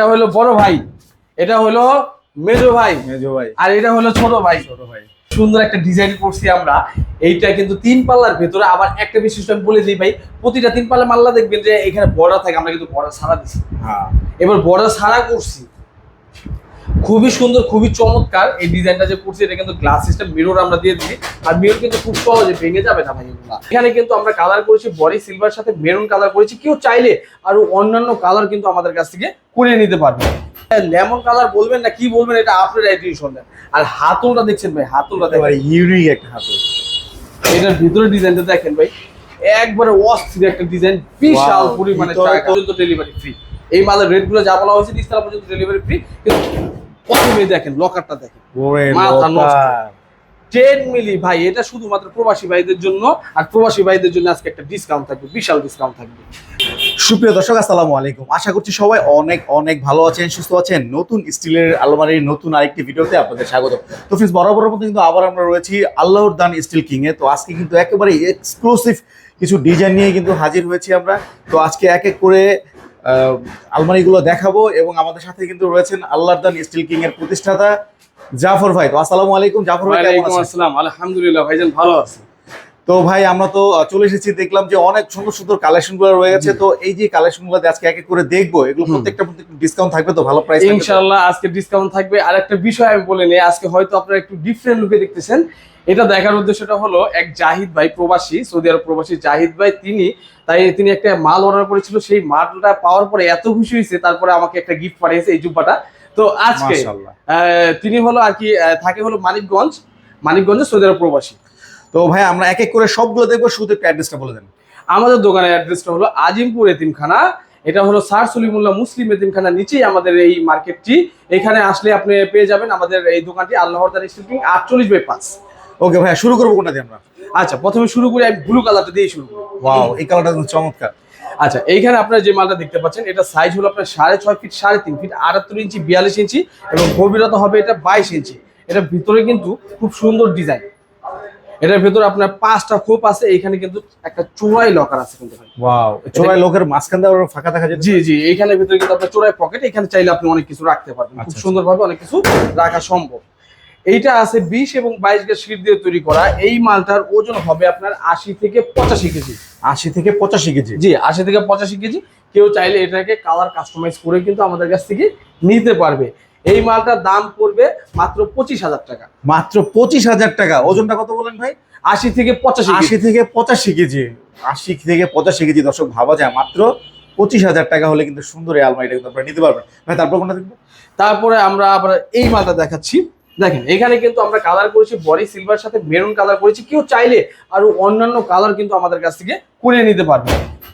এটা হলো বড় ভাই, এটা হলো মেজো ভাই, আর এটা হলো ছোট ভাই। সুন্দর একটা ডিজাইন করছি আমরা। এইটা কিন্তু 3 পাল্লার ভেতরে। আবার একটা বিশিষ্ট আমি বলে দিই ভাই, প্রতিটা 3 পাল্লা মাল্লা দেখবেন যে এখানে বর্ডার থাকে, আমরা কিন্তু বর্ডার ছাড়া দিছি। এবার বর্ডার ছাড়া করছি, খুবই সুন্দর, খুবই চমৎকার। এই ডিজাইনটা যে করছি এটা কিন্তু গ্লাস সিস্টেম মিরর আমরা দিয়ে দিই, আর মিরর কিন্তু খুব সহজে ভেঙে যাবে না ভাই এগুলা। এখানে কিন্তু আমরা কালার করেছি বডি সিলভার সাথে মেরুন কালার করেছি। কেউ চাইলে আর অন্যান্য কালার কিন্তু আমাদের কাছ থেকে করে নিতে পারবে। লেমন কালার বলবেন না কি বলবেন, এটা আপনার ডিসিশন দেন। আর হাতলটা দেখছেন ভাই, হাতলটা দেখেন ইউনিক একটা হাতল। এটার ভিতরে ডিজাইনটা দেখেন ভাই, একবারে অস্থির একটা ডিজাইন, বিশাল পরিমাণে টাকা পর্যন্ত ডেলিভারি ফ্রি। এই মালের রেট গুলো যা বলা হয়েছে নিচতলা পর্যন্ত ডেলিভারি ফ্রি। কিন্তু প্রথমে দেখেন লকারটা দেখেন, মাথা নষ্ট 10 মিলি ভাই। এটা শুধুমাত্র প্রবাসী ভাইদের জন্য, আর প্রবাসী ভাইদের জন্য আজকে একটা ডিসকাউন্ট থাকবে, বিশাল ডিসকাউন্ট থাকবে। সুপ্রিয় দর্শক, আসসালামু আলাইকুম। আশা করছি সবাই অনেক অনেক ভালো আছেন, সুস্থ আছেন। নতুন স্টিলের আলমারির নতুন আরেকটি ভিডিওতে আপনাদের স্বাগত। তো ফ্রেন্ডস, বরাবরের মতো কিন্তু আবার আমরা রয়েছি আল্লাহর দান স্টিল কিং এ। তো আজকে কিন্তু একেবারে এক্সক্লুসিভ কিছু ডিজাইন নিয়ে কিন্তু হাজির হয়েছি আমরা। তো আজকে এক এক করে আলমারিগুলো দেখাবো, এবং আমাদের সাথে কিন্তু রয়েছেন আল্লাহর দান স্টিল কিং এর প্রতিষ্ঠাতা জাফর ভাই। তো আসসালামু আলাইকুম জাফর ভাই, কেমন আছেন? আসসালাম, আলহামদুলিল্লাহ ভাইজান, ভালো আছি। তো ভাই, আমরা তো চলে এসেছি, দেখলাম যে অনেক সুন্দর সুন্দর কালেকশন গুলো রয়ে গেছে। তো এই যে কালেকশন গুলো আজকে এক এক করে দেখবো, এগুলো প্রত্যেকটা ডিসকাউন্ট থাকবে তো? ভালো প্রাইস ইনশাআল্লাহ আজকে ডিসকাউন্ট থাকবে। আর একটা বিষয় আমি বলে নিই, আজকে হয়তো আপনারা একটু ডিফারেন্ট লুকে দেখতেছেন। এটা দেখার উদ্দেশ্যটা হলো, এক জাহিদ ভাই প্রবাসী, সৌদি আরব প্রবাসী জাহিদ ভাই, তিনি একটা মাল অর্ডার করেছিল। সেই মালটা পাওয়ার পরে এত খুশি হয়েছে, তারপরে আমাকে একটা গিফট পাঠিয়েছে, এই জুব্বাটা। তো আজকে তিনি হলো আর কি থাকে হলো মানিকগঞ্জে সৌদি আরব প্রবাসী। তো ভাই, আমরা এক এক করে সবগুলো দেখবো, শুধু একটু অ্যাড্রেসটা বলে দেন। আমাদের দোকানের অ্যাড্রেসটা হলো আজিমপুর এতিমখানা। এটা হলো স্যার সলিমুল্লাহ মুসলিম এতিমখানা নিচেই আমাদের এই মার্কেটটি। এখানে আসলে আপনি পেয়ে যাবেন আমাদের এই দোকানটি, আল্লাহর দান স্টিল কিং 48/5। ওকে ভাই, শুরু করবো কোনটা দিয়ে আমরা? আচ্ছা, প্রথমে শুরু করি আমি ব্লু কালারটা দিয়ে শুরু করি। ওয়াও, এই কালারটা কিন্তু চমৎকার। আচ্ছা, এইখানে আপনারা যে মালটা দেখতে পাচ্ছেন, এটা সাইজ হলো আপনার 6.5 ফিট, 3.5 ফিট, 78 ইঞ্চি, 42 ইঞ্চি, এবং গভীরতা হবে এটা 22 ইঞ্চি। এটার ভিতরে কিন্তু খুব সুন্দর ডিজাইন। এটার ভেতরে আপনার 5টা খোপ আছে। এখানে কিন্তু একটা চোরাই লকার আছে কিন্তু ভাই। ওয়াও, চোরাই লকার মাঝখান দিয়ে ফাঁকা দেখা যায়। জি জি, এইখানে ভিতরে কিন্তু আপনার চোরাই পকেট। এখানে চাইলে আপনি অনেক কিছু রাখতে পারবেন, খুব সুন্দরভাবে অনেক কিছু রাখা সম্ভব। এইটা আছে 20 এবং 22 গেজ শীট দিয়ে তৈরি করা। এই মালটার ওজন হবে আপনার 80 থেকে 85 কেজি। 80 থেকে 85 কেজি? জি, 80 থেকে 85 কেজি। কেউ চাইলে এটাকে কালার কাস্টমাইজ করে কিন্তু আমাদের কাছ থেকে নিতে পারবে। এই মালটার দাম পড়বে মাত্র 25,000 টাকা। মাত্র 25,000 টাকা। ওজনটা কত বলেন ভাই? 80 থেকে 85। 80 থেকে 85 কেজি। 80 থেকে 85 কেজি। দর্শক, ভাবা যায় মাত্র 25,000 টাকা হলে কিন্তু সুন্দর এই আলমারিটা কিন্তু আপনারা নিতে পারবেন। ভাই, তারপর কোনটা দেখবো? তারপরে আমরা আবার এই মালটা দেখাচ্ছি। দেখেন, এখানে কিন্তু আমরা কালার করেছি বডি সিলভার সাথে মেরুন কালার করেছি। কেউ চাইলে আর অন্যান্য কালার কিন্তু আমাদের কাছ থেকে করে নিতে পারবে।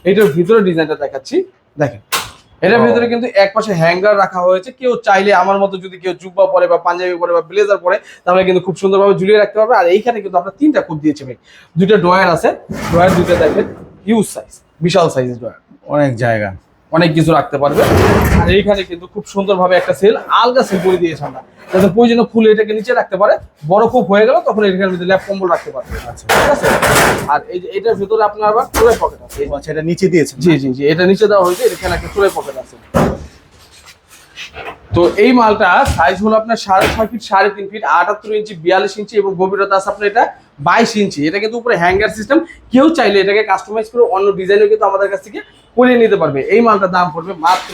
এটার ভিতরে ডিজাইনটা দেখাচ্ছি, দেখেন। এটার ভিতরে কিন্তু এক পাশে হ্যাঙ্গার রাখা হয়েছে। কেউ চাইলে আমার মতো যদি কেউ জুব্বা পরে বা পাঞ্জাবি পরে বা ব্লেজার পরে, তাহলে কিন্তু খুব সুন্দরভাবে ঝুলিয়ে রাখতে পারবে। আর এইখানে কিন্তু আমরা 3টা খুব দিয়েছি ভাই। 2টা ড্রয়ার আছে, ড্রয়ার 2টা দেখেন হিউজ সাইজ, বিশাল সাইজের ড্রয়ার, অনেক জায়গা, অনেক কিছু রাখতে পারবে। আর এইখানে কিন্তু খুব সুন্দরভাবে একটা সেল, আলগা সেল করে দিয়েছে আমরা, যাতে প্রয়োজনে খুলে এটাকে নিচে রাখতে পারে। বড় খুব হয়ে গেল তখন এটার ভিতরে ল্যাপ কম্বল রাখতে পারবে। আচ্ছা, ঠিক আছে। আর এই যে এটার ভিতরে আপনার আবার চোরাই পকেট আছে। আচ্ছা, এটা নিচে দিয়েছেন? জি জি জি, এটা নিচে দেওয়া হয়েছে। এখানে একটা চোরাই পকেট আছে। তো এই মালটা সাইজ হলো আপনার 6.5 ফিট, 3.5 ফিট, 78 ইঞ্চি, 42 ইঞ্চি, এবং গভীরতা আছে আপনার এটা 22 ইঞ্চি। এটা কিন্তু উপরে হ্যাঙ্গার সিস্টেম। কেউ চাইলে এটাকে কাস্টমাইজ করে অন্য ডিজাইনও কিন্তু আমাদের কাছ থেকে করে নিতে পারবে। এই মালটার দাম পড়বে মাত্র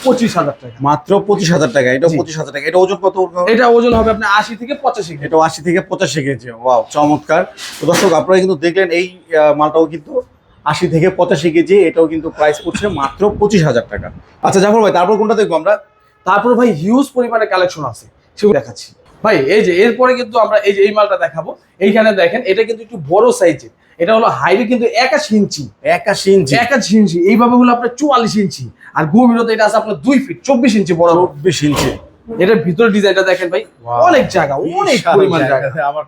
25,000 টাকা। মাত্র 25,000 টাকা। এটা 25,000 টাকা। এটা ওজন কত? এটা ওজন হবে আপনার 80 থেকে 85 কেজি। এটা 80 থেকে 85 কেজি। ওয়াও, চমৎকার। তো দর্শক, আপনারা কিন্তু দেখলেন এই মালটাও কিন্তু 80 থেকে 85 কেজি। এটাও কিন্তু প্রাইস পড়ছে মাত্র 25,000 টাকা। আচ্ছা জাফর ভাই, তারপর কোনটা দেখবো আমরা? তারপর ভাই হিউজ পরিমাণে কালেকশন আছে, সেগুলো দেখাচ্ছি ভাই। এই যে এরপরে কিন্তু আমরা এই যে এই মালটা দেখাবো। এইখানে দেখেন, এটা কিন্তু একটু বড় সাইজের। এটা হলো হাইটে কিন্তু 81 ইঞ্চি। 81 ইঞ্চি? 81 ইঞ্চি। এইভাবে হলো আপনার 44 ইঞ্চি। আর গভীরতা এটা আছে আপনার 2 ফিট, 24 ইঞ্চি বড়। 24 ইঞ্চি। এটার ভিতরে ডিজাইনটা দেখেন ভাই, অনেক জায়গা, অনেক পরিমাণ জায়গা। আমার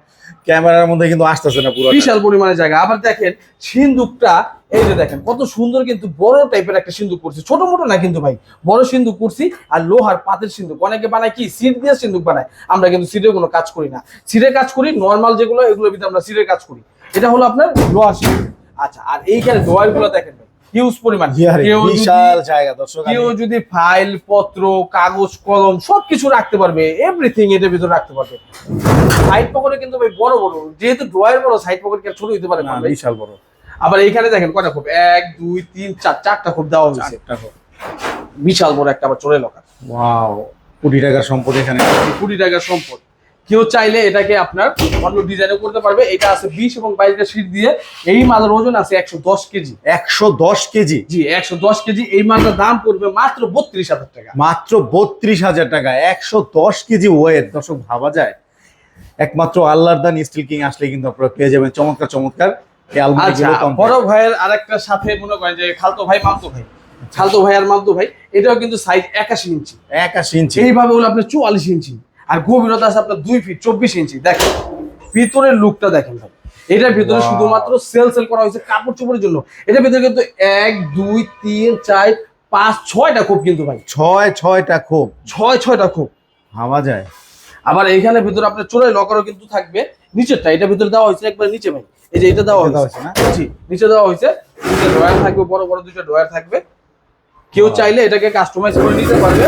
ক্যামেরার মধ্যে কিন্তু আসতেছে না পুরো, বিশাল পরিমাণে জায়গা। আবার দেখেন সিন্দুকটা, এই যে দেখেন কত সুন্দর, কিন্তু বড় টাইপের একটা সিন্দুক করছি, ছোট মোটো না কিন্তু ভাই, বড় সিন্দুক করছি। আর লোহার পাতের সিন্দুক। অনেকে বানায় কি সিট দিয়ে সিন্দুক বানায়, আমরা কিন্তু সিটের কোনো কাজ করি না। সিটের কাজ করি নর্মাল যেগুলো, এগুলোর ভিতরে আমরা সিটের কাজ করি। এটা হলো আপনার লোহার সিন্দুক। আচ্ছা, আর এইখানে ড্রয়ার গুলো দেখেন ভাই, হিউজ পরিমাণ। বিশাল জায়গা দর্শক। কেউ যদি ফাইল পত্র কাগজ কলম সবকিছু রাখতে পারবে, এভরিথিং এটার ভিতরে রাখতে পারবে। সাইড পকেটে কিন্তু ভাই বড় বড়, যেহেতু ড্রয়ার বড়, সাইড পকেট কি ছোট হতে পারে না, বিশাল বড়। আবার এইখানে দেখেন কয়টা খোপ, 1 2 3 4, 4টা খোপ দেওয়া হয়েছে, বিশাল বড় একটা আবার চোরে লকার। ওয়াও, কোটি টাকার সম্পদ এখানে, কোটি টাকার সম্পদ। কেউ চাইলে এটাকে আপনার অন্য ডিজাইনও করতে পারবে। এটা আছে 20 এবং 22টা শীট দিয়ে। এই মালের ওজন আছে 110 কেজি। 110 কেজি? জি 110 কেজি। এই মালটার দাম পড়বে মাত্র 32,000 টাকা। মাত্র 32,000 টাকা, 110 কেজি ওয়েট। দর্শক ভাবা যায়? একমাত্র আল্লাহর দান স্টিল কিং আসলে কিন্তু আপনারা পেয়ে যাবেন চমৎকার চমৎকার এই আলমারিগুলো। বড় ভাইয়ের আরেকটা সাথে মনে করেন যে খালতো ভাই মামতো ভাই, খালতো ভাই আর মামতো ভাই, এটাও কিন্তু সাইজ 81 ইঞ্চি। 81 ইঞ্চি। এইভাবে হলো আপনার 44 ইঞ্চি। আর গভীরতা আছে আপনার 2 ফিট 24 ইঞ্চি। দেখেন ভিতরের লুকটা দেখেন ভাই। এটার ভিতরে শুধুমাত্র সেল করা হয়েছে কাপড় চোপড়ের জন্য। এটার ভিতরে কিন্তু 1 2 3 4 5 6টা খোপ কিন্তু ভাই। 6টা খোপ? 6টা খোপ ভাবা যায়। আবার এইখানে ভিতরে আপনার চোরাই লকারও কিন্তু থাকবে। নিচেরটা এটার ভিতরে দেওয়া হয়েছে একবার নিচে ভাই, এই যে এটা দেওয়া হয়েছে না? জি নিচে দেওয়া হয়েছে। দুটো ড্রয়ার থাকবে, বড় বড় দুটো ড্রয়ার থাকবে। কেউ চাইলে এটাকে কাস্টমাইজ করে নিতে পারবে।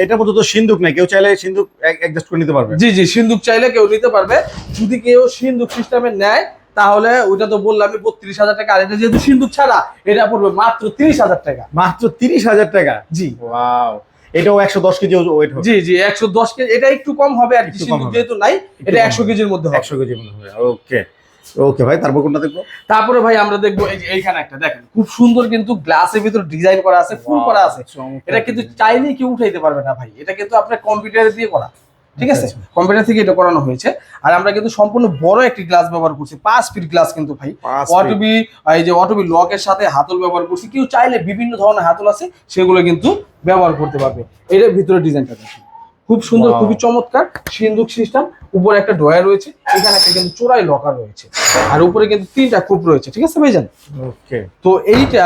এটা মতো তো সিন্দুক নাই, কেউ চাইলে সিন্দুক অ্যাডজাস্ট করে নিতে পারবে। জি জি, সিন্দুক চাইলে কেউ নিতে পারবে। যদি কেউ সিন্দুক সিস্টেমে নেয় তাহলে ওইটা তো বললাম 32,000 টাকা। আর এটা যেহেতু সিন্দুক ছাড়া, এটা পড়বে মাত্র 30,000 টাকা। মাত্র 30,000 টাকা? জি। ওয়াও, এটাও 110 কেজি ওয়েট হবে? জি জি 110 কেজি। এটা একটু কম হবে আর কি, সিন্দুক যেহেতু নাই। এটা 100 কেজির মধ্যে হবে। 100 কেজির মধ্যে হবে। ওকে ওকে ভাই, তারপর কোনটা দেখবো? তারপরে ভাই আমরা দেখবো এই যে এইখানে একটা দেখেন, খুব সুন্দর কিন্তু গ্লাসের ভিতর ডিজাইন করা আছে, ফুল করা আছে। এটা কিন্তু চাইলেই কেউ উঠাইতে পারবে না ভাই। এটা কিন্তু আপনার কম্পিউটারে দিয়ে করা, ঠিক আছে? কম্পিউটার থেকে এটা করানো হয়েছে। আর আমরা কিন্তু সম্পূর্ণ বড় একটি গ্লাস ব্যবহার করছি, 5 ফিট গ্লাস কিন্তু ভাই। অটোবি, এই যে অটোবি লকের সাথে হাতল ব্যবহার করছি। কেউ চাইলে বিভিন্ন ধরনের হাতল আছে, সেগুলো কিন্তু ব্যবহার করতে পারবে। এর ভিতরে ডিজাইনটা দেখেন খুব সুন্দর, খুবই চমৎকার। সিন্দুক সিস্টেম, উপরে একটা ড্রয়ার রয়েছে, এখানে একটা কিন্তু চোরাই লকার রয়েছে, আর উপরে কিন্তু 3টা কূপ রয়েছে, ঠিক আছে ভাইজান? ওকে। তো এইটা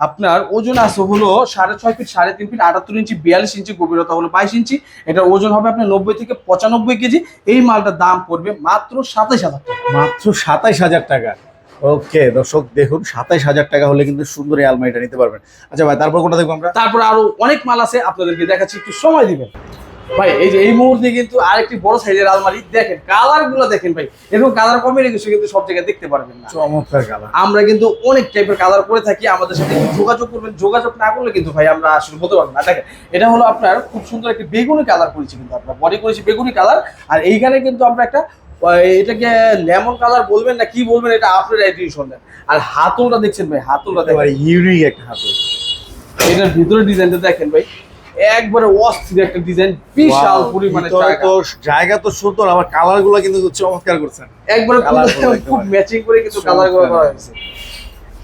আপনার ওজন আছে হলো 6.5 ফিট 3.5 ফিট 78 ইঞ্চি 42 ইঞ্চি, গভীরতা হলো 22 ইঞ্চি। এটা ওজন হবে আপনার 90 থেকে 95 কেজি। এই মালটার দাম পড়বে মাত্র 27,000 টাকা। মাত্র 27,000 টাকা। ওকে দর্শক দেখুন, 27,000 টাকা হলে কিন্তু সুন্দর এই আলমারিটা নিতে পারবেন। আচ্ছা ভাই, তারপর কোনটা দেখবো আমরা? তারপর আরো অনেক মাল আছে, আপনাদেরকে দেখাচ্ছি, একটু সময় দিবেন ভাই। এই যে এই মুহূর্তে কিন্তু আরেকটি বড় সাইজের আলমারি দেখেন, কালার গুলো দেখেন ভাই। এরকম কালার কম্বিনেশন কিন্তু সব জায়গায় দেখতে পারবেন না। চমৎকার কালার। আমরা কিন্তু অনেক টাইপের কালার করে থাকি, আমাদের সাথে যোগাযোগ করবেন। যোগাযোগ না করলে কিন্তু ভাই আমরা আসলে বলতে পারবো না। দেখেন এটা হলো আপনার খুব সুন্দর একটি বেগুনি কালার করেছি, কিন্তু আমরা বডি করেছি বেগুনি কালার। আর এইখানে কিন্তু আমরা একটা এটাকে লেমন কালার বলবেন না কি বলবেন, এটা আপনারা ডিসিশন দেন। আর হাতলটা দেখছেন ভাই, হাতলটা দেখেন ইউনিক একটা হাতল। এটার ভিতরে ডিজাইনটা দেখেন ভাই, একবারে অস্থির একটা ডিজাইন, বিশাল পরিমাণে জায়গা তো সুন্দর। আবার কালার গুলো কিন্তু চমৎকার করছেন, একবারে খুব ম্যাচিং করে কিন্তু কালার গুলো করা হয়েছে।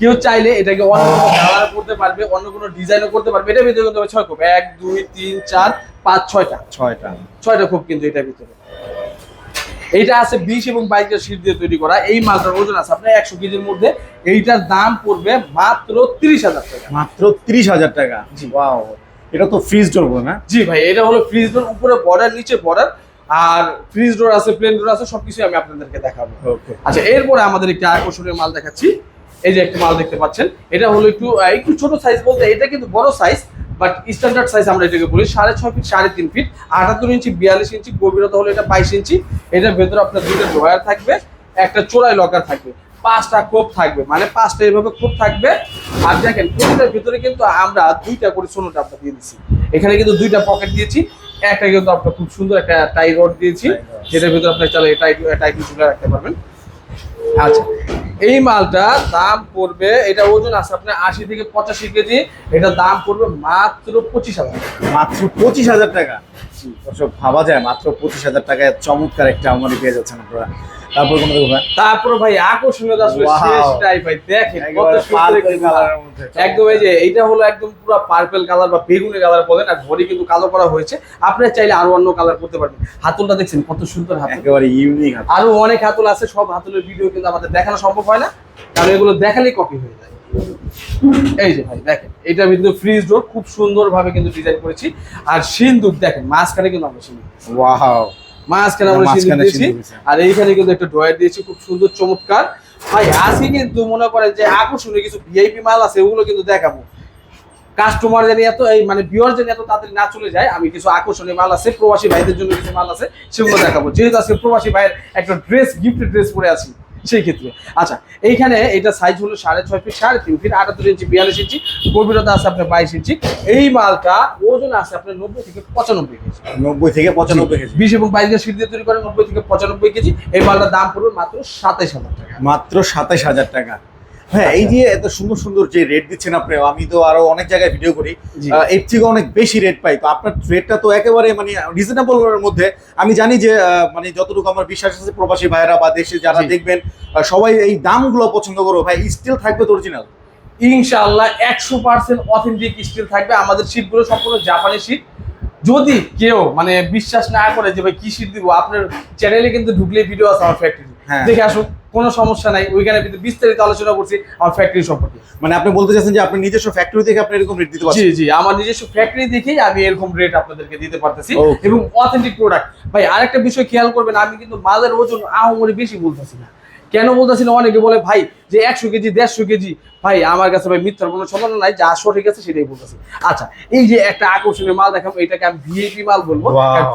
কেউ চাইলে এটাকে অন্য কোনো কালার করতে পারবে, অন্য কোনো ডিজাইনও করতে পারবে। এটার ভিতরে কিন্তু 6 খুব, 1 2 3 4 5 6টা খুব কিন্তু এটার ভিতরে। এইটা আছে 20 এবং 22 শীট দিয়ে তৈরি করা। এই মালটার ওজন আছে আপনার 100 কেজির মধ্যে। এইটার দাম পড়বে মাত্র 30,000 টাকা। মাত্র 30,000 টাকা? জি। ওয়াও, এটা তো ফ্রিজ ডোর না? জি ভাই, এটা হলো ফ্রিজ ডোর, উপরে বর্ডার নিচে বর্ডার। আর ফ্রিজ ডোর আছে, প্লেন ডোর আছে, সবকিছু আমি আপনাদেরকে দেখাবো। ওকে। আচ্ছা, এরপরে আমাদের একটি আকর্ষণীয় মাল দেখাচ্ছি। এই যে একটা মাল দেখতে পাচ্ছেন, এটা হলো একটু ছোট সাইজ বলতে, এটা কিন্তু বড় সাইজ, বাট স্ট্যান্ডার্ড সাইজ আমরা এটাকে বলি। 6.5 ফিট 3.5 ফিট 78 ইঞ্চি 42 ইঞ্চি, গভীরতা হলো এটা 22 ইঞ্চি। এটার ভেতরে আপনার 2টা ড্রয়ার থাকবে, একটা চোরাই লকার থাকবে, 5টা কোপ থাকবে, মানে 5টা এইভাবে কোপ থাকবে। আর দেখেন প্রতিটার ভিতরে কিন্তু আমরা 2টা করে সোনোটা আপনার দিয়ে দিচ্ছি। এখানে কিন্তু 2টা পকেট দিয়েছি, একটা কিন্তু আপনার খুব সুন্দর একটা টাই রড দিয়েছি, যেটার ভিতরে আপনার চাইলে টাই ঝুলে রাখতে পারবেন। আচ্ছা, এই মালটা দাম পড়বে, এটা ওজন আছে আপনার 80 থেকে 85 কেজি। এটা দাম পড়বে মাত্র 25,000 টাকা। মাত্র 25,000 টাকা? দর্শক ভাবা যায় মাত্র 25,000 টাকায় চমৎকার একটা আলমারি পেয়ে যাচ্ছেন আপনারা। তারপর কোন দেখো ভাই? তারপর ভাই আকর্ষণীয় আসলে শেষটাই ভাই, দেখেন কত সুন্দর একটা কালারের মধ্যে। একদম এই যে এইটা হলো একদম পুরো পার্পল কালার বা বেগুনি কালার বলেন, আর ঘড়ি কিন্তু কালো করা হয়েছে। আপনারা চাইলে আরো অন্য কালার করতে পারবেন। হাতলটা দেখছেন কত সুন্দর হাতল, একেবারে ইউনিক হাতল। আরো অনেক হাতল আছে, সব হাতলের ভিডিও কিন্তু আমাদের দেখানো সম্ভব হয় না, কারণ এগুলো দেখালেই কপি হয়ে যায়। এই যে ভাই দেখেন, এটা কিন্তু ফ্রিজ ডোর, খুব সুন্দর ভাবে কিন্তু ডিজাইন করেছি। আর সিন্দুক দেখেন মাঝখানে কিন্তু আমরা সিন্দুক, ওয়াও, মাঝখানে আমরা সিন্দুক দিয়েছি। আর এইখানে কিন্তু একটা ড্রয়ার দিয়েছি, খুব সুন্দর চমৎকার। ভাই আজকে কিন্তু মনে করেন যে আকর্ষণীয় কিছু ভিআইপি মাল আছে, ওগুলো কিন্তু দেখাবো। কাস্টমার জানি এত এই মানে ভিউয়ার জানি এত তাড়াতাড়ি না চলে যায়, আমি কিছু আকর্ষণীয় মাল আছে, প্রবাসী ভাইদের জন্য কিছু মাল আছে, সেগুলো দেখাবো। যেহেতু আজকে প্রবাসী ভাইয়ের একটা ড্রেস, গিফটের ড্রেস পরে আছি সেই ক্ষেত্রে। আচ্ছা, এইখানে এটা সাইজ হলো 6.5 ফিট, 3.5 ফিট, 78 ইঞ্চি, 42 ইঞ্চি, গভীরতা আছে আপনার 22 ইঞ্চি। এই মালটা ওজন আছে আপনার 90 থেকে 95 কেজি। 90 থেকে 95 কেজি। 20 এবং 22 গজ শীট দিয়ে তৈরি করে 90 থেকে 95 কেজি। এই মালটার দাম পড়বে মাত্র 27000 টাকা। মাত্র 27000 টাকা। হ্যাঁ, এই যে এত সুন্দর সুন্দর যে রেট দিচ্ছেন আপনি, আমি তো আরো অনেক জায়গায় ভিডিও করি, এর থেকে অনেক বেশি রেট পাই। তো আপনার রেটটা তো একেবারে মানে রিজনেবল এর মধ্যে। আমি জানি যে মানে যতটুকু আমার বিশ্বাস আছে প্রবাসী ভাইয়েরা বা দেশে যারা দেখবেন সবাই এই দামগুলো পছন্দ করো। ভাই স্টিল থাকবে তো অরিজিনাল? ইনশাআল্লাহ 100% অথেন্টিক স্টিল থাকবে। আমাদের শীটগুলো সম্পূর্ণ জাপানি শীট। যদি কেউ মানে বিশ্বাস না করে যে ভাই কি শীট দিব, আপনার চ্যানেলে কিন্তু ঢুকলে ভিডিও আছে আমার ফ্যাক্টরি, দেখে আসুন, কোনো সমস্যা নাই। ওইখানে কিন্তু বিস্তারিত আলোচনা করছি আমার ফ্যাক্টরি সম্পর্কে। মানে আপনি বলতে চাচ্ছেন যে আপনি নিজস্ব ফ্যাক্টরি থেকে আপনি এরকম রেট দিতে পারছেন? জি জি, আমার নিজস্ব ফ্যাক্টরি দেখেই আমি এরকম রেট আপনাদেরকে দিতে পারতেছি, এবং অথেন্টিক প্রোডাক্ট। ভাই আরেকটা বিষয় খেয়াল করবেন, আমি কিন্তু মালের ওজন আহামরি বেশি বলতেছি না। কেন বলতেছি না, অনেকে বলে ভাই যে 100 কেজি 150 কেজি। ভাই আমার কাছে ভাই মিথ্যার কোনো সম্ভাবনা নাই, যা সঠিক আছে সেটাই বলতেছি। আচ্ছা, এই যে একটা আকর্ষণীয় মাল দেখাবো, এটাকে আমি ভিআইপি মাল বলবো,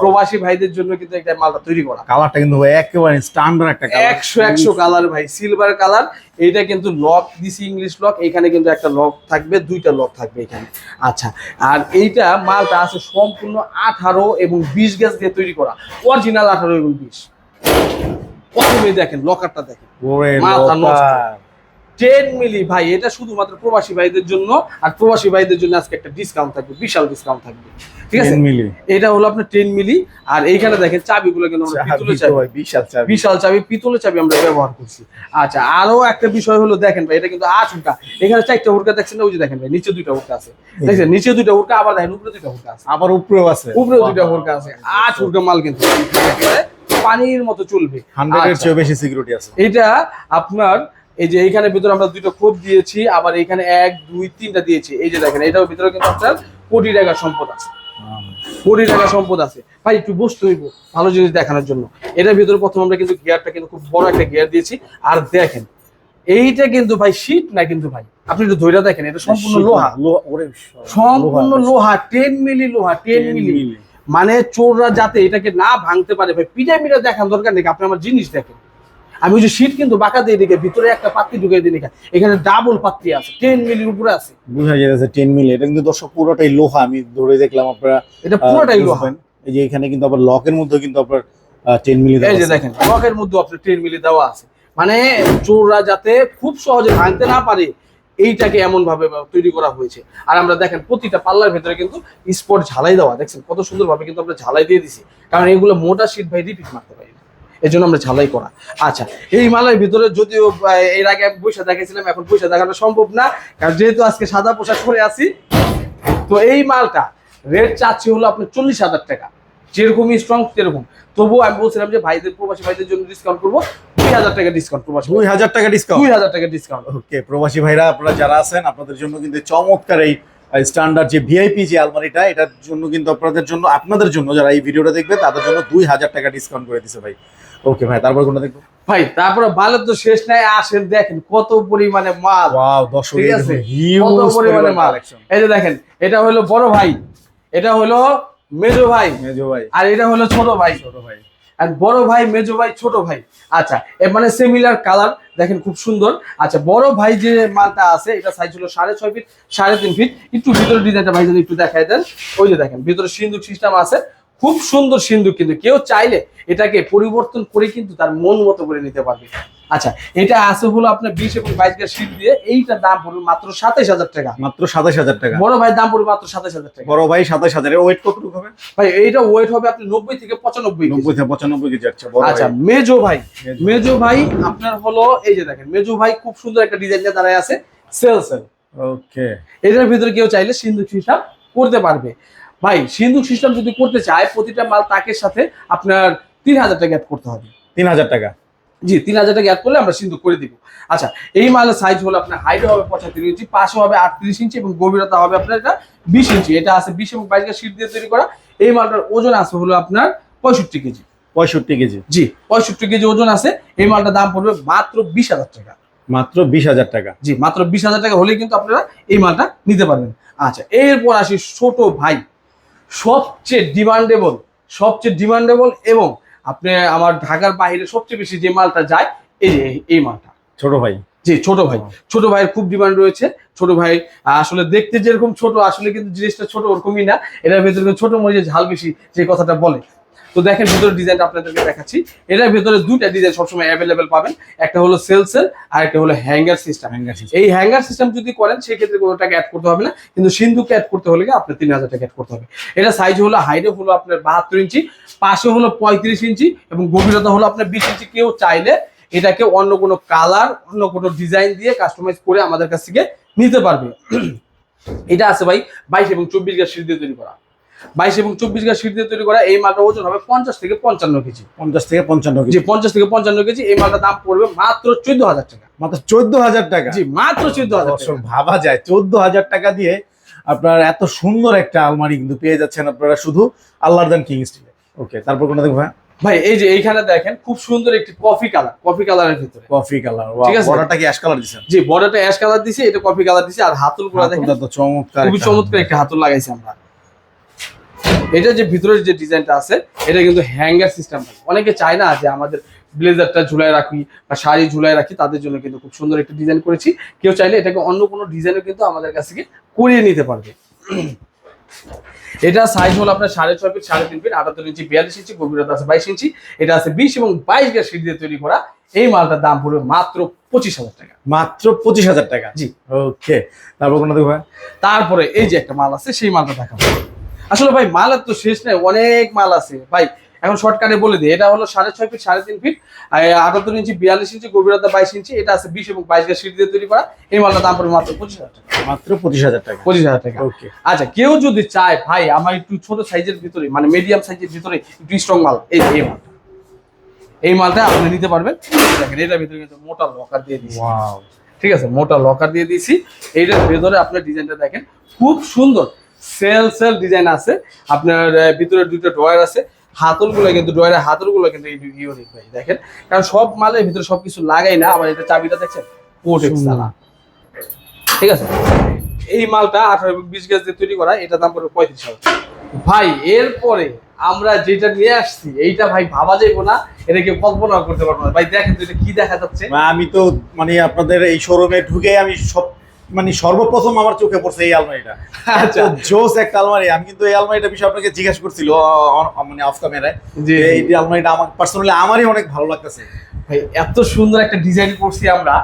প্রবাসী ভাইদের জন্য কিন্তু একটা মালটা তৈরি করা। কালারটা কিন্তু ভাই একেবারে স্ট্যান্ডার্ড একটা কালার, 100 কালার ভাই, সিলভার কালার। এটা কিন্তু লক দিছি, ইংলিশ লক। এখানে কিন্তু একটা লক থাকবে, দুইটা লক থাকবে এখানে। আচ্ছা, আর এইটা মালটা আছে সম্পূর্ণ 18 এবং 20 গজ দিয়ে তৈরি করা, অরিজিনাল 18 এবং 20। প্রথমে দেখেন লকারটা দেখেন, মাথা নষ্ট। 10 মিলি ভাই, এটা শুধুমাত্র প্রবাসী ভাইদের জন্য। আর প্রবাসী ভাইদের জন্য আজকে একটা ডিসকাউন্ট থাকবে, বিশাল ডিসকাউন্ট থাকবে, ঠিক আছে? 10 মিলি, এটা হলো আপনার 10 মিলি। আর এইখানে দেখেন চাবিগুলো কিন্তু আমরা পিতলের চাবি, বিশাল চাবি, পিতলের চাবি আমরা ব্যবহার করছি। আচ্ছা, আরো একটা বিষয় হলো দেখেন ভাই, এটা কিন্তু 8 হুড়কা। এখানে 4টা হুড়কা দেখছেন না, ওই যে দেখেন ভাই নিচে 2টা হুড়কা আছে, দেখছেন নিচে 2টা হুড়কা, আবার দেখেন উপরে 2টা হুড়কা আছে, আবার উপরেও আছে, উপরে 2টা হুড়কা আছে। 8 হুড়কা মাল কিন্তু পানির মতো চলবে, 100 এর চেয়ে বেশি সিকিউরিটি আছে। এটা আপনার এই যে এইখানে ভিতরে আমরা 2টা খোপ দিয়েছি, আবার এখানে 1 2 3টা দিয়েছি। এই যে দেখেন, এটার ভিতরে কিন্তু আপনার কোটি টাকার সম্পদ আছে, কোটি টাকা সম্পদ আছে। ভাই একটু বসতে হইব ভালো জিনিস দেখানোর জন্য। এটার ভিতরে প্রথম আমরা কিন্তু গিয়ারটা কিন্তু খুব বড় একটা গিয়ার দিয়েছি। আর দেখেন এইটা কিন্তু ভাই শীট না, কিন্তু ভাই আপনি একটু ধৈর্য দেখেন, এটা সম্পূর্ণ লোহা, সম্পূর্ণ লোহা, 10 মিলি লোহা, 10 মিলি। মানে চোররা যাতে এটাকে না ভাঙতে পারে ভাই, পিটামিটা দেখার দরকার নেই, আপনি আমার জিনিস দেখেন। আমি ওই যে শীট কিন্তু বাঁকা দিয়ে দিকে ভিতরে একটা পাত্রি ঢুকিয়ে দিই, এখানে ডাবল পাত্রি আছে, 10 মিলির উপরে আছে, বুঝা যাচ্ছে 10 মিলি। এটা কিন্তু দর্শক পুরোটাই লোহা, আমি ধরে দেখলাম আপনারা, এটা পুরোটাই লোহা। এই যে এখানে কিন্তু আবার লকের মধ্যে কিন্তু আপনার 10 মিলি, এই যে দেখেন লকের মধ্যে আপনার 10 মিলি দেওয়া আছে। মানে চোররা যাতে খুব সহজে ভাঙতে না পারে, এইটাকে এমন ভাবে তৈরি করা হয়েছে। আর আমরা দেখেন প্রতিটা পাল্লার ভেতরে কিন্তু স্পট ঝালাই দেওয়া, দেখছেন কত সুন্দর ভাবে কিন্তু আমরা ঝালাই দিয়ে দিছি, কারণ এগুলো মোটা শীট ভাই রিপিট মারতে পারি, এই জন্য আমরা ঝালাই করা। আচ্ছা, এই মালের ভিতরে যদিও এর আগে আমি পয়সা দেখাইছিলাম, এখন পয়সা দেখানো সম্ভব না, কারণ যেহেতু আজকে সাদা পোশাক পরে আছি। তো এই মালটা রেট চাচ্ছি হলো আপনার 40,000 টাকা, যেরকমই স্ট্রং সেরকম। তবুও আমি বলছিলাম যে ভাইদের, প্রবাসী ভাইদের জন্য ডিসকাউন্ট করবো, 2000 টাকা ডিসকাউন্ট, প্রবাসী 2000 টাকা ডিসকাউন্ট, 2000 টাকা ডিসকাউন্ট। ওকে, প্রবাসী ভাইরা আপনারা যারা আছেন, আপনাদের জন্য কিন্তু চমৎকার এই স্ট্যান্ডার্ড যে ভিআইপি যে আলমারিটা, এটার জন্য কিন্তু আপনাদের জন্য যারা এই ভিডিওটা দেখবে তাদের জন্য 2000 টাকা ডিসকাউন্ট করে দিছে ভাই। ওকে ভাই, তারপর কোনটা দেখবো ভাই? তারপরে মালের তো শেষ নাই, আসেন দেখেন কত পরিমাণে মাল। ওয়াও দর্শক, ঠিক আছে, হিউজ কত পরিমাণে মাল। কালেকশন। এই যে দেখেন, এটা হলো বড় ভাই, এটা হলো মেজো ভাই, আর এটা হলো ছোট ভাই। আর বড় ভাই, মেজো ভাই, ছোট ভাই। আচ্ছা, মানে সিমিলার কালার, দেখেন খুব সুন্দর। আচ্ছা, বড় ভাই যে মালটা আছে, এটা সাইজ হলো 6.5 ফিট, 3.5 ফিট। একটু ভিতরে ডিজাইনটা ভাই যদি একটু দেখায় দেন, ওই যে দেখেন ভিতরে সিন্দুক সিস্টেম আছে, খুব সুন্দর সিন্দুক। কিন্তু কেউ চাইলে এটাকে পরিবর্তন করে কিন্তু তার মন মতো করে নিতে পারবে। আচ্ছা, এটা আছে হলো আপনার 20 এবং 22 গজ শীট দিয়ে, এইটার দাম পড়বে মাত্র 27000 টাকা। মাত্র 27000 টাকা। বড় ভাই দাম পড়বে মাত্র 27000 টাকা। বড় ভাই 27000 এর ওয়েট কতটুকু হবে ভাই? এইটা ওয়েট হবে আপনি 90 থেকে 95 90 থেকে 95 কেজি। আচ্ছা, বড় আচ্ছা, মেজো ভাই, মেজো ভাই আপনার হলো এই যে দেখেন, মেজো ভাই খুব সুন্দর একটা ডিজাইন দিয়ে দাঁড়ায় আছে, সেল। ওকে, এটার ভিতরে কেউ চাইলে সিন্দুক সিস্টেম করতে পারবে। ভাই সিন্দুক সিস্টেম যদি করতে চায়, প্রতিটা মাল তাকের সাথে আপনার 3000 টাকা অ্যাড করতে হবে। 3000 টাকা? জি, 3000 টাকা অ্যাড করলে আমরা সিন্দুক করে দিব। আচ্ছা, এই মালের সাইজ হলো আপনার হাইট হবে 75 ইঞ্চি, পাশে হবে 38 ইঞ্চি এবং গভীরতা হবে আপনার এটা 20 ইঞ্চি। এটা আছে 20 এবং 22 গজ শীট দিয়ে তৈরি করা। এই মালটার ওজন আছে হলো আপনার 65 কেজি। 65 কেজি? জি, 65 কেজি ওজন আছে। এই মালটার দাম পড়বে মাত্র 20000 টাকা। মাত্র 20,000 টাকা। জি, মাত্র 20,000 টাকা হলেই কিন্তু আপনারা এই মালটা নিতে পারবেন। আচ্ছা, এরপর আসি ছোট ভাই, সবচেয়ে ডিমান্ডেবল এবং আপনি আমার ঢাকার বাইরে সবচেয়ে বেশি যে মালটা যায় এই মালটা ছোট ভাই। জি, ছোট ভাইয়ের খুব ডিমান্ড রয়েছে। ছোট ভাই আসলে দেখতে যেরকম ছোট, আসলে কিন্তু জিনিসটা ছোট ওরকমই না। এটার ভেতরে ছোট মরিচে ঝাল বেশি যে কথাটা বলে। তো দেখেন ভিতরে ডিজাইনটা আপনাদেরকে দেখাচ্ছি। এটার ভেতরে দুইটা ডিজাইন সবসময় অ্যাভেলেবেল পাবেন। একটা হলো সেল আর একটা হলো হ্যাঙ্গার সিস্টেম। এই হ্যাঙ্গার সিস্টেম যদি করেন সেক্ষেত্রে কোনো টাকা অ্যাড করতে হবে না, কিন্তু সিন্ধুকে অ্যাড করতে হলে আপনার 3,000 টাকা অ্যাড করতে হবে। এটা সাইজ হলো, হাইটে হলো আপনার 72 ইঞ্চি, পাশে হলো 35 ইঞ্চি এবং গভীরতা হলো আপনার 20 ইঞ্চি। কেউ চাইলে এটাকে অন্য কোনো কালার, অন্য কোনো ডিজাইন দিয়ে কাস্টমাইজ করে আমাদের কাছ থেকে নিতে পারবে। এটা আছে ভাই 22 এবং 24 গজ শীট দিয়ে তৈরি করা। 22 এবং 24 গজ শীট দিয়ে তৈরি করা। এই মালটা ওজন হবে 50 থেকে 55 কেজি। 50 থেকে 55 জি, 50 থেকে 55 কেজি। এই মালটার দাম পড়বে মাত্র 14,000 টাকা। মাত্র 14,000 টাকা। জি, মাত্র 14,000 টাকা। ভাবা যায় 14,000 টাকা দিয়ে আপনার এত সুন্দর একটা আলমারি কিন্তু পেয়ে যাচ্ছেন আপনারা শুধু আল্লাহর দান কিং স্টিলে। ওকে, তারপর কোনটা দেখবো ভাই? এই যে এইখানে দেখেন খুব সুন্দর একটি কফি কালারের ভিতরে। কফি কালার, ঠিক আছে। বর্ডারটা কি অ্যাশ কালার দিছেন? জি, বর্ডারটা অ্যাশ কালার দিছি, এটা কফি কালার দিছি। আর হাতলগুলো দেখেন তো চমৎকার, খুবই চমৎকার একটা হাতল লাগাইছি আমরা। এটা যে ভিতরের যে ডিজাইনটা আছে এটা কিন্তু হ্যাঙ্গার সিস্টেম। অনেকে চায় না যে আমাদের ব্লেজারটা ঝুলায় রাখি বা শাড়ি ঝুলায় রাখি, তাদের জন্য কিন্তু খুব সুন্দর একটা ডিজাইন করেছি। কেউ চাইলে এটাকে অন্য কোনো ডিজাইনও কিন্তু আমাদের কাছ থেকে করিয়ে নিতে পারবে। এটা সাইজ হলো আপনার 6.5 ফিট, 3.5 ফিট, 78 ইঞ্চি, 42 ইঞ্চি, গভীরতা আছে 22 ইঞ্চি। এটা আছে 20 এবং 22 গজ শীট দিয়ে তৈরি করা। এই মালটার দাম পড়বে মাত্র 25,000 টাকা। মাত্র 25,000 টাকা। জি, ওকে, তারপর কোনটা দেখবো? তারপরে এই যে একটা মাল আছে, সেই মালটা দেখাবো। আসলে ভাই মালের তো শেষ নেই, অনেক মাল আছে ভাই। এখন শর্টকাটে বলে দিই, এটা হলো 6.5 ফিট, 3.5 ফিট, 78 ইঞ্চি, 42 ইঞ্চি, গভীরতা 22 ইঞ্চি। এটা আছে 20 এবং 22 গজ শীট দিয়ে তৈরি করা। এই মালটার দাম পড়বে মাত্র 25,000 টাকা। মাত্র 25,000 টাকা। 25,000 টাকা। ওকে, আচ্ছা, কেউ যদি চায় ভাই আমার একটু ছোট সাইজের ভিতরে, মানে মিডিয়াম সাইজের ভিতরে একটু স্ট্রং মাল, এই মালটা আপনি নিতে পারবেন। দেখেন এটার ভিতরে কিন্তু মোটা লকার দিয়ে দিয়েছি। ওয়াও, ঠিক আছে, মোটা লকার দিয়ে দিয়েছি। এইটার ভেতরে আপনার ডিজাইনটা দেখেন খুব সুন্দর সেল ডিজাইন আছে। আপনার ভিতরে দুটো ড্রয়ার আছে। হাতলগুলো কিন্তু ড্রয়ারের হাতলগুলো কিন্তু ইউনিক ভাই দেখেন, কারণ সব মালের ভিতরে সবকিছু লাগাই না। আবার এটা চাবিটা দেখছেন কোটেক্স তালা। ঠিক আছে, এই মালটা 18 এবং 20 গজ দিয়ে তৈরি করা। এটা দাম পড়বে 35,000 ভাই। এরপরে আমরা যেটা নিয়ে আসছি এইটা ভাই ভাবা যাইবো না, এটাকে কল্পনা করতে পারবো না ভাই। দেখেন তো এটা কি দেখা যাচ্ছে। আমি তো মানে আপনাদের এই শোরুমে ঢুকে আমি সব মানে সর্বপ্রথম আমার চোখে পড়ছে এই আলমারিটা। আচ্ছা, জোস একটা আলমারি। আমি কিন্তু এই আলমারিটা বিষয়ে আপনাকে জিজ্ঞাসা করছিল মানে অফ ক্যামেরায়, যে এই আলমারিটা আমার পার্সোনালি আমারই অনেক ভালো লাগতেছে ভাই। এত সুন্দর একটা ডিজাইন করছি আমরা।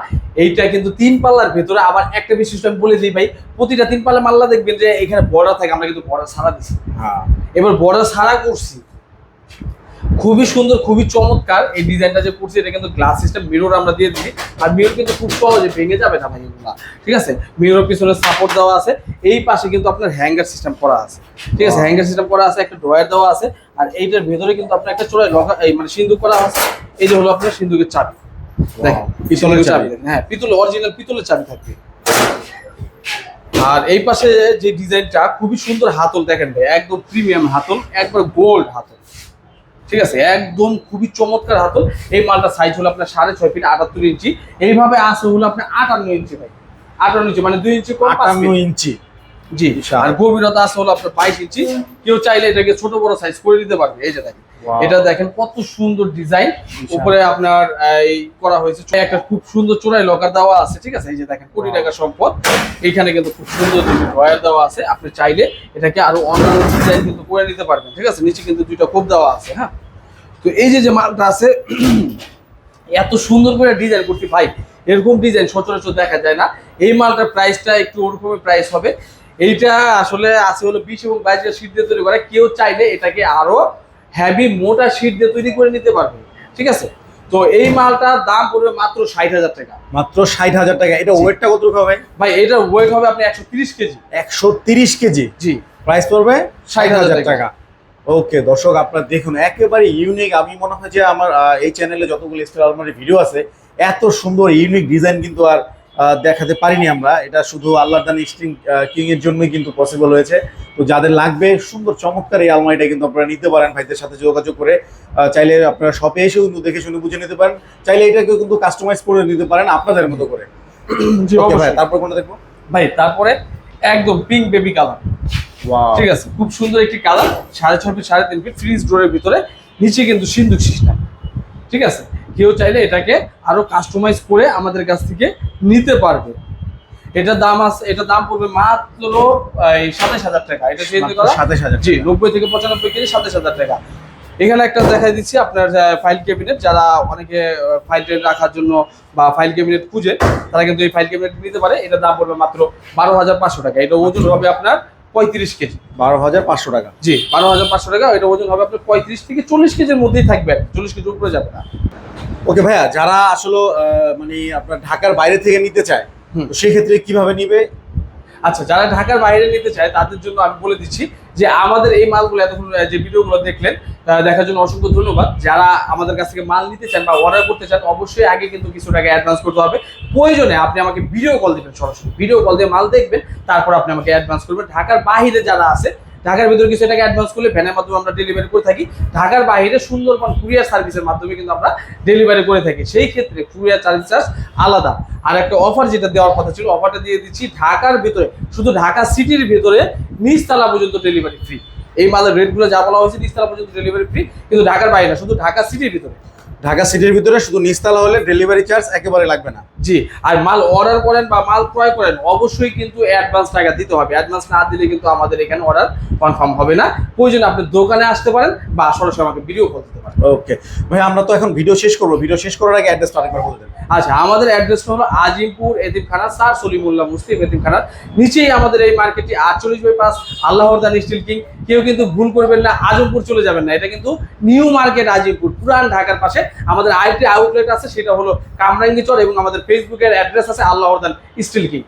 এইটা কিন্তু 3 পাল্লার ভেতরে। আবার একটা বিশিষ্ট আমি বলে দিই ভাই, প্রতিটা 3 পাল্লা মাল্লা দেখবেন যে এখানে বর্ডার থাকে। আমরা কিন্তু বর্ডার ছাড়া দিছি। হ্যাঁ, এবার বর্ডার ছাড়া করছি। খুবই সুন্দর, খুবই চমৎকার এই ডিজাইনটা যে করছি। এটা কিন্তু গ্লাস সিস্টেম মিরর আমরা দিয়ে দিই। আর মিরর কিন্তু খুব সহজে ভেঙে যাবে না ভাই এগুলা। ঠিক আছে, মিরর পিছনে সাপোর্ট দেওয়া আছে। এই পাশে কিন্তু আপনার হ্যাঙ্গার সিস্টেম করা আছে। ঠিক আছে, হ্যাঙ্গার সিস্টেম করা আছে, একটা ড্রয়ার দেওয়া আছে। আর এইটার ভেতরে কিন্তু আপনার একটা চোরাই লকার, এই মানে সিন্ধুক করা আছে। এই যে হলো আপনার সিন্ধুকের চাবি। দেখেন পিতলের চাবি। হ্যাঁ, পিতল, অরিজিনাল পিতলের চাবি থাকবে। আর এই পাশে যে ডিজাইনটা খুবই সুন্দর হাতল দেখেন ভাই, একদম প্রিমিয়াম হাতল, একবার গোল্ড হাতল। ঠিক আছে, একদম খুবই চমৎকার হাতল। এই মালটা সাইজ হলো আপনার 6.5 ফিট, 78 ইঞ্চি। এইভাবে আসে হলো আপনার 58 ইঞ্চি ভাই। 58 ইঞ্চি মানে 2 ইঞ্চি কম, 58 ইঞ্চি। জি, আর গভীরতা আছে হলো আপনার 22 ইঞ্চি। কেউ চাইলে এটাকে ছোট বড় সাইজ করে দিতে পারবে। এই যে দেখেন, এটা দেখেন কত সুন্দর ডিজাইন। উপরে আপনার এই করা হয়েছে একটা খুব সুন্দর চোরাই লকার দেওয়া আছে। ঠিক আছে, এই যে দেখেন কোটি টাকা সম্পদ। এইখানে কিন্তু খুব সুন্দর ড্রয়ার দেওয়া আছে। আপনি চাইলে এটাকে আরো অন্যান্য ডিজাইন কিন্তু করে নিতে পারবেন। ঠিক আছে, নিচে কিন্তু 2টা কোপ দেওয়া আছে। হ্যাঁ, তো এই যে মালটা আছে এত সুন্দর করে ডিজাইন করছি ভাই, এরকম ডিজাইন সচরাচর দেখা যায় না। এই মালটার প্রাইসটা একটু ওরকমই প্রাইস হবে। এইটা আসলে আছে হলো 20 এবং 22 গজ শীট দিয়ে তৈরি করা। কেউ চাইলে এটাকে আরো হেভি মোটা শীট দিয়ে তৈরি করে নিতে পারবে। ঠিক আছে, তো এই মালটার দাম পড়বে মাত্র 60,000 টাকা। মাত্র 60,000 টাকা। এটা ওয়েটটা কত হবে ভাই? এটা ওয়েট হবে আপনি 130 কেজি। 130 কেজি। জি, প্রাইস পড়বে 60,000 টাকা। ওকে দর্শক, আপনারা দেখুন একেবারে ইউনিক। আমি মনে হয় যে আমার এই চ্যানেলে যতগুলো স্টিল আলমারি ভিডিও আছে, এত সুন্দর ইউনিক ডিজাইন কিন্তু আর দেখাতে পারিনি আমরা। এটা শুধু আল্লাহর দান স্টিল কিং এর জন্যই কিন্তু পসিবল হয়েছে। তো যাদের লাগবে সুন্দর চমৎকার এই আলমারিটা কিন্তু আপনারা নিতে পারেন ভাইদের সাথে যোগাযোগ করে। চাইলে আপনারা শপে এসেও কিন্তু দেখে শুনে বুঝে নিতে পারেন, চাইলে এটাকে কিন্তু কাস্টমাইজ করে নিতে পারেন আপনাদের মতো করে। জি Okay ভাই, অবশ্যই। তারপর কোনটা দেখবো? ভাই তারপরে একদম পিঙ্ক বেবি কালার, ঠিক আছে, খুব সুন্দর একটি কালার, 6.5 ফিট 3.5 ফিট ফ্রিজ ডোরের ভিতরে, নিচে কিন্তু সিন্দুক সিস্টেম, ঠিক আছে। কেউ চাইলে এটাকে আরো কাস্টমাইজ করে আমাদের কাছ থেকে নিতে পারবে। এটার দাম আছে, এটার দাম পড়বে মাত্র 27,000 টাকা। এটা সেই মাত্র 27,000 জি 90 থেকে 95 কেজি 27,000 টাকা। এখানে একটা দেখাই দিচ্ছি আপনার ফাইল ক্যাবিনেট, যারা অনেকে ফাইল রাখার জন্য বা ফাইল ক্যাবিনেট খুঁজে, তারা কিন্তু এই ফাইল ক্যাবিনেট নিতে পারে। এটার দাম পড়বে মাত্র 12,500 টাকা। এটা ওজন হবে আপনার 35 কেজি। 12,500 টাকা। জি 12,500 টাকা। এটা ওজন হবে আপনার 35 থেকে 40 কেজির মধ্যেই থাকবে, 40 কেজির উপরে যাবে না। ওকে ভাইয়া, যারা আসলে মানে আপনার ঢাকার বাইরে থেকে নিতে চায়, তো সেই ক্ষেত্রে কিভাবে নিবে? আচ্ছা, যারা ঢাকার বাইরে নিতে চায় তাদের জন্য আমি বলে দিচ্ছি যে আমাদের এই মালগুলো এতক্ষণ যে ভিডিওগুলো দেখলেন, দেখার জন্য অসংখ্য ধন্যবাদ। যারা আমাদের কাছ থেকে মাল নিতে চান বা অর্ডার করতে চান, অবশ্যই আগে কিন্তু কিছু টাকা অ্যাডভান্স করতে হবে। প্রয়োজনে আপনি আমাকে ভিডিও কল দিবেন, সরাসরি ভিডিও কল দিয়ে মাল দেখবেন, তারপর আপনি আমাকে অ্যাডভান্স করবেন। ঢাকার বাইরে যারা আছে, ঢাকার ভিতরে কিছু টাকা অ্যাডভান্স করলে ভ্যানের মাধ্যমে আমরা ডেলিভারি করে থাকি। ঢাকার বাইরে সুন্দরবন কুরিয়ার সার্ভিসের মাধ্যমে কিন্তু আমরা ডেলিভারি করে থাকি। সেই ক্ষেত্রে কুরিয়ার চার্জ আলাদা। আর একটা অফার যেটা দেওয়ার কথা ছিল, অফারটা দিয়ে দিচ্ছি। ঢাকার ভিতরে, শুধু ঢাকা সিটির ভিতরে নিচতলা পর্যন্ত ডেলিভারি ফ্রি। এই মালের রেটগুলো যা বলা হয়েছে, নিচতলা পর্যন্ত ডেলিভারি ফ্রি, কিন্তু ঢাকার বাইরে না, শুধু ঢাকা সিটির ভিতরে। ঢাকা সিটির ভিতরে শুধু নিচতলা হলে ডেলিভারি চার্জ একেবারে লাগবে না। জি, আর মাল অর্ডার করেন বা মাল ক্রয় করেন, অবশ্যই কিন্তু অ্যাডভান্স টাকা দিতে হবে। অ্যাডভান্স না দিলে কিন্তু আমাদের এখানে অর্ডার কনফার্ম হবে না। প্রয়োজনে আপনি দোকানে আসতে পারেন বা সরাসরি আমাকে ভিডিও কল দিতে পারেন। ওকে ভাই, আমরা তো এখন ভিডিও শেষ করবো। ভিডিও শেষ করার আগে অ্যাড্রেসটা আরেকবার বলে দেন। আচ্ছা, আমাদের অ্যাড্রেসটা হলো আজিমপুর এতিমখানা, স্যার সলিমুল্লাহ মুসলিম এতিমখানার নিচেই আমাদের এই মার্কেটটি, 48/5 আল্লাহর দান স্টিল কিং। কেউ কিন্তু ভুল করবেন না, আজমপুর চলে যাবেন না। এটা কিন্তু নিউ মার্কেট আজিমপুর, পুরান ঢাকার পাশে। আমাদের আরেকটি আউটলেট আছে, সেটা হলো কামরাঙ্গীচর, এবং আমাদের ফেসবুকের অ্যাড্রেস আছে আল্লাহর দান স্টিল কিং।